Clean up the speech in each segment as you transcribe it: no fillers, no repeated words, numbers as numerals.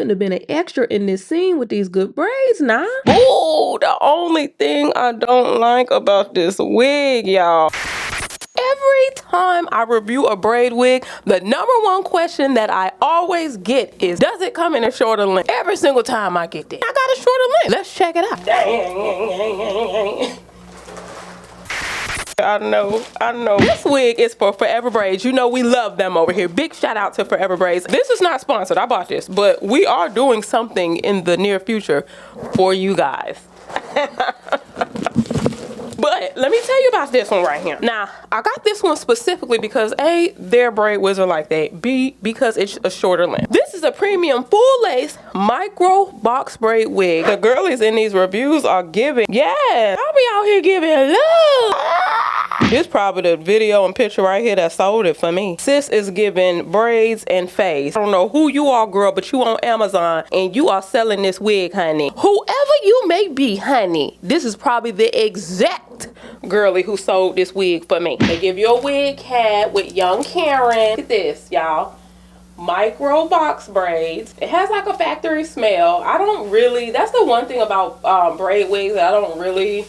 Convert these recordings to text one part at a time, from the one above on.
couldn't have been an extra in this scene with these good braids now. Ooh, the only thing I don't like about this wig, y'all. Every time I review a braid wig, the #1 question that I always get is, does it come in a shorter length? Every single time I get that. I got a shorter length. Let's check it out. Dang. I know. This wig is for Forever Braids. You know we love them over here. Big shout out to Forever Braids. This is not sponsored. I bought this, but we are doing something in the near future for you guys. But let me tell you about this one right here. Now, I got this one specifically because A, their braid wigs are like that. B, because it's a shorter length. This is a premium full lace micro box braid wig. The girlies in these reviews are giving, yeah, I'll be out here giving love. This probably the video and picture right here that sold it for me. Sis is giving braids and face. I don't know who you are, girl, but you on Amazon and you are selling this wig, honey. Whoever you may be, honey, this is probably the exact girly who sold this wig for me. They give you a wig hat with young Karen. Look at this, y'all. Micro box braids. It has like a factory smell. I don't really, that's the one thing about braid wigs that I don't really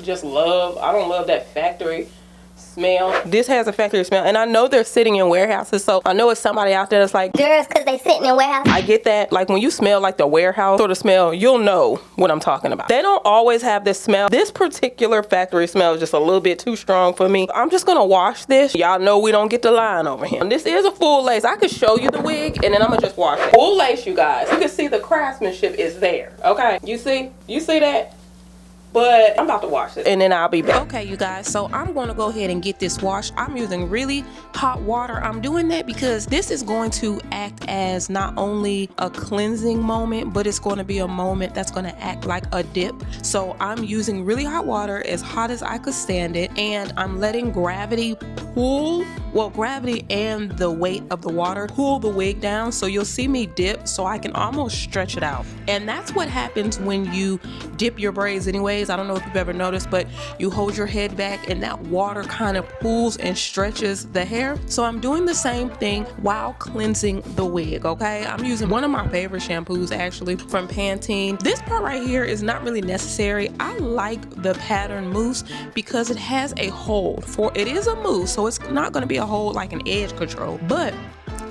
just love. I don't love that factory smell. This has a factory smell, and I know they're sitting in warehouses, so I know it's somebody out there that's like, girls, because they sitting in warehouses. I get that. Like when you smell like the warehouse sort of smell, you'll know what I'm talking about. They don't always have this smell. This particular factory smell is just a little bit too strong for me. I'm just gonna wash this. Y'all know we don't get the line over here. And this is a full lace. I could show you the wig and then I'm gonna just wash it. Full lace, you guys. You can see the craftsmanship is there. Okay, you see that? But I'm about to wash it and then I'll be back. Okay, you guys, so I'm going to go ahead and get this washed. I'm using really hot water. I'm doing that because this is going to act as not only a cleansing moment, but it's going to be a moment that's going to act like a dip. So I'm using really hot water, as hot as I could stand it, and I'm letting gravity pull, well, gravity and the weight of the water pull the wig down. So you'll see me dip so I can almost stretch it out. And that's what happens when you dip your braids anyways. I don't know if you've ever noticed, but you hold your head back and that water kind of pulls and stretches the hair. So I'm doing the same thing while cleansing the wig, okay? I'm using one of my favorite shampoos actually from Pantene. This part right here is not really necessary. I like the pattern Mousse because it has a hold. It is a mousse, so it's not going to be a hold like an edge control, but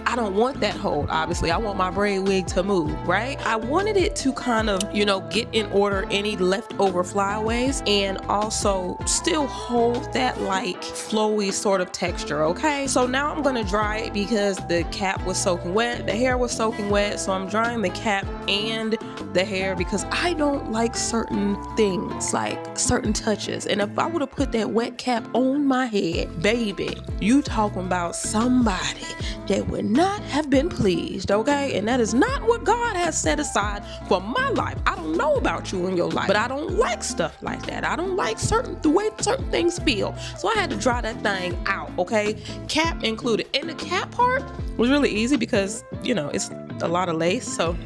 I don't want that hold, obviously. I want my braid wig to move, right? I wanted it to kind of, you know, get in order any leftover flyaways and also still hold that like flowy sort of texture, okay? So now I'm gonna dry it because the cap was soaking wet, the hair was soaking wet, so I'm drying the cap and the hair because I don't like certain things, like certain touches. And if I would have put that wet cap on my head, baby, you talking about somebody that would not have been pleased, okay? And that is not what God has set aside for my life. I don't know about you in your life, but I don't like stuff like that. I don't like the way certain things feel. So I had to dry that thing out, okay? Cap included. And the cap part was really easy because, you know, it's a lot of lace, so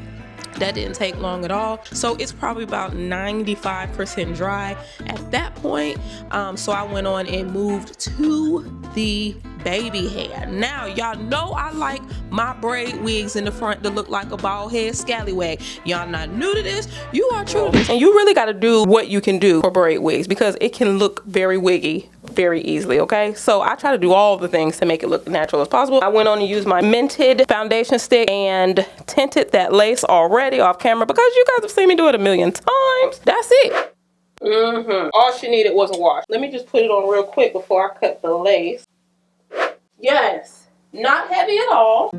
that didn't take long at all. So it's probably about 95% dry at that point. So I went on and moved to the baby hair. Now y'all know I like my braid wigs in the front to look like a bald head scallywag. Y'all not new to this, you are true to this. And you really got to do what you can do for braid wigs because it can look very wiggy very easily, okay? So I try to do all the things to make it look natural as possible. I went on and used my Mented foundation stick and tinted that lace already off camera because you guys have seen me do it a million times. That's it. All she needed was a wash. Let me just put it on real quick before I cut the lace. Yes, not heavy at all.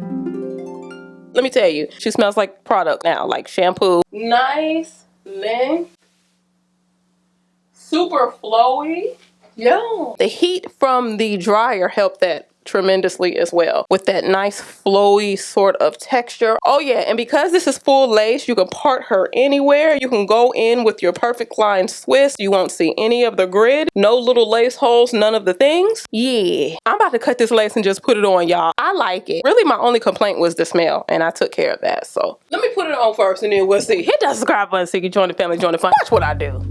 Let me tell you, she smells like product now, like shampoo. Nice length, super flowy. Yeah. The heat from the dryer helped that tremendously as well with that nice flowy sort of texture. Oh yeah, and because this is full lace, you can part her anywhere. You can go in with your perfect line Swiss. You won't see any of the grid, no little lace holes, none of the things. Yeah, I'm about to cut this lace and just put it on, y'all. I like it. Really, my only complaint was the smell, and I took care of that. So let me put it on first and then we'll see. Hit that subscribe button so you can join the family, join the fun. Watch what I do.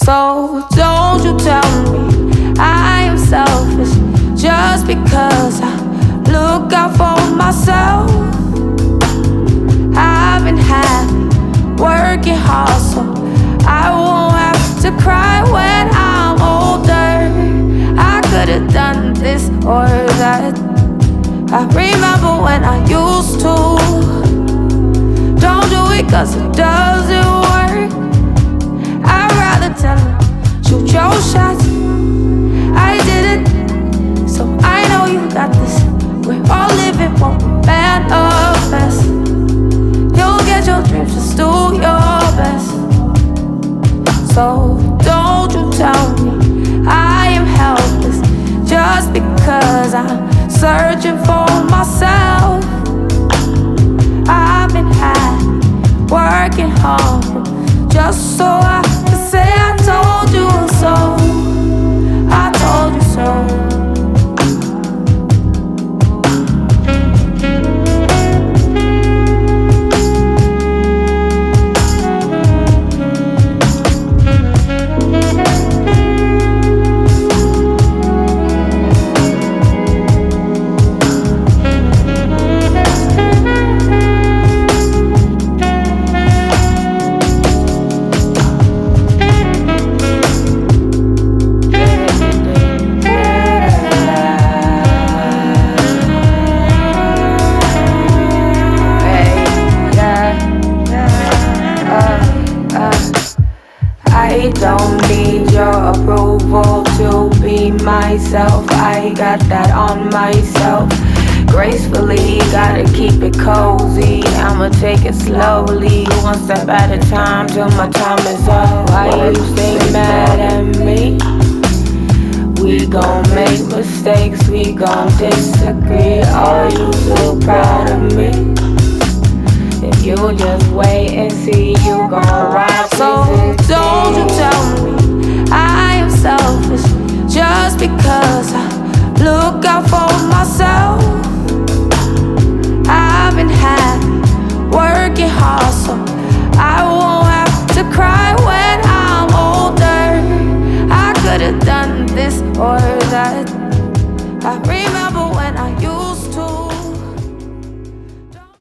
So don't you tell me I am selfish just because I look out for myself. I've been happy, working hard, so I won't have to cry when I'm older. I could've done this or that. I remember when I used to. Don't do it cause it doesn't work. I'd rather tell her, shoot your shots. I did it, so I know you got this. We're all living what we manifest. You'll get your dreams, just do your best. So don't you tell me I am helpless just because I'm searching for myself. I've been happy, working hard, just so I can say I told you so. I told you so. I don't need your approval to be myself. I got that on myself. Gracefully, gotta keep it cozy. I'ma take it slowly, one step at a time till my time is up. Why you stay mad at me? We gon' make mistakes, we gon' disagree. Are you so proud of me? If you just wait and see, you gon' ride. So don't you tell me I am selfish just because I look out for myself. I've been happy, working hard, so I won't have to cry when I'm older. I could've done this or that. I remember